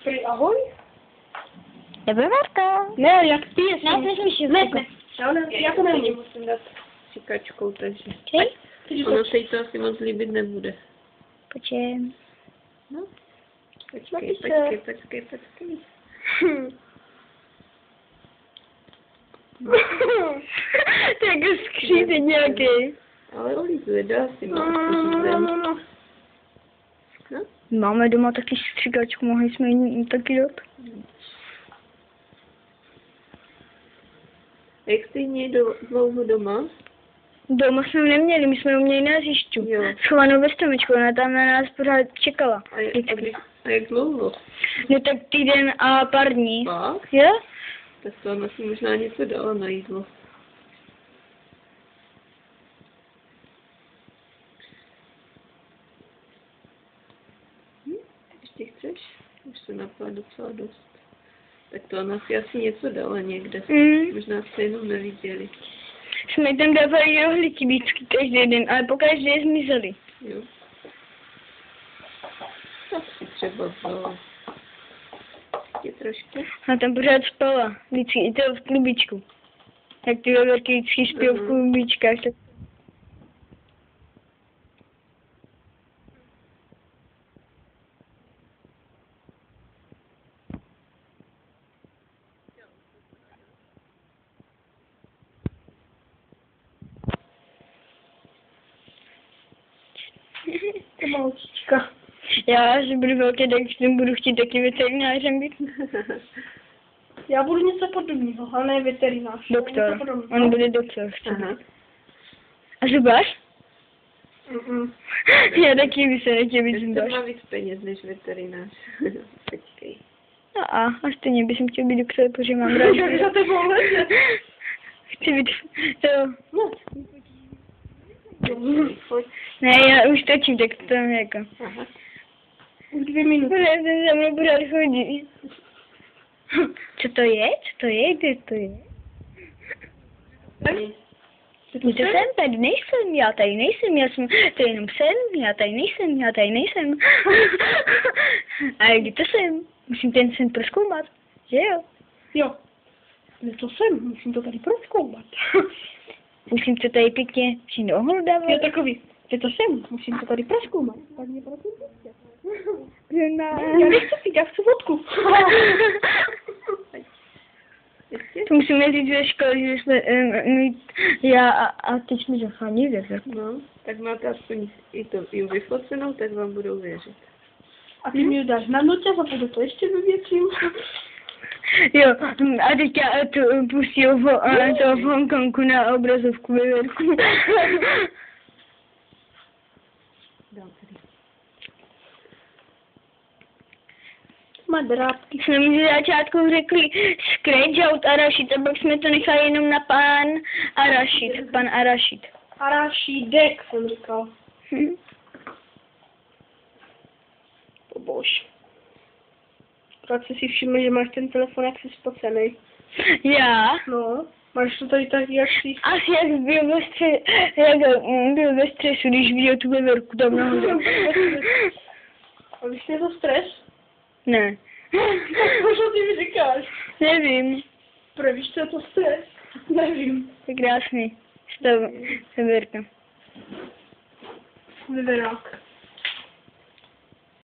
Prý ahoj. Dobrý Marko. Ne, jak ty jsi? Ne, neslyším. Ne. Já to neumím. Musím dát šikačkou, takže Ty ono se jí to asi moc líbit nebude. Počím. No. Počkej. Počkej. To je jako skřítek nějaký. Ale olízuje, dá si no. Máme doma taky stříkačku, mohli jsme jí taky dát. Jak jste ji dlouho doma? Doma jsme ji neměli, my jsme ji měli na hřišťu. Jo. Schovanou ve stromečku, ona tam na nás pořád čekala. A jak dlouho? No tak týden a pár dní. Fakt? Jo? Tak to ona si možná něco dala na jídlo. Ještě chceš? Už se napala docela dost. Tak to ona si asi něco dala někde. Možná jste jenom neviděli. Jsme tam dávali rohlíky vždycky každý den, ale pokaždé zmizely. Jo. Asi třeba vzala. Je trošku. A tam pořád spala. Vždycky i to v klubičku. Jak ty veverky vždycky spí v klubičkách. Tak... To malčička. Já, že budu velký, tak budu chtít taky veterinářem být. Já budu něco podobného, ale ne veterinář. Doktor. On bude doktor. Aha. A zubař? Mm-mm. Já taky bych se nechtěl být To zubař. má víc peněz než veterinář. Počkej. No a stejně bych chtěl být doktor, protože mám rád. Jak za tebou leze. Chci být to. No. Pojď. Ne, já už točím, tak to je jako. Aha. Už 2 minuty. Já jsem za mnou pořád chodí. Co to je? Co to je? Kde to je? Kde to jsem? Tady nejsem, já tady nejsem, já jsem, to je jenom sen, já tady nejsem, já tady nejsem. A kde to jsem? Musím ten sen prozkoumat, že jo? Jo. Kde to jsem? Musím to tady prozkoumat. Musím to tady pěkně všim do ohledávat. Je takový. Kde to jsem? Musím to tady prozkoumat. Tak mě prosím. Já nechci pít, já chci vodku. To musíme říct ve škole, že jsme já a teď jsme zafani, No, tak máte aspoň i vyfocenou, tak vám budou věřit. A ty mi dáš na noťaz a budu to ještě vyvětřím. Jo, a teďka to pustí to v Hongkongu na obrazovku ve verku. Dám tady. Má drápky. Jsme mi z začátku řekli scratch out arašid, a pak jsme to nechali jenom na pan arašid. Arašidek jsem říkal. Bož. Akorát jsi si všiml, že máš ten telefon jak jsi spocenej. Já? No, máš to tady tak jak jsi. Asi jak byl ve stresu, když viděl tu veverku tam nahoře. A víš, je to stres? Ne. Tak možná ty mi říkáš. Nevím. Proč víš, co je to stres? Nevím. To je krásný. Stav veverka. Veverák.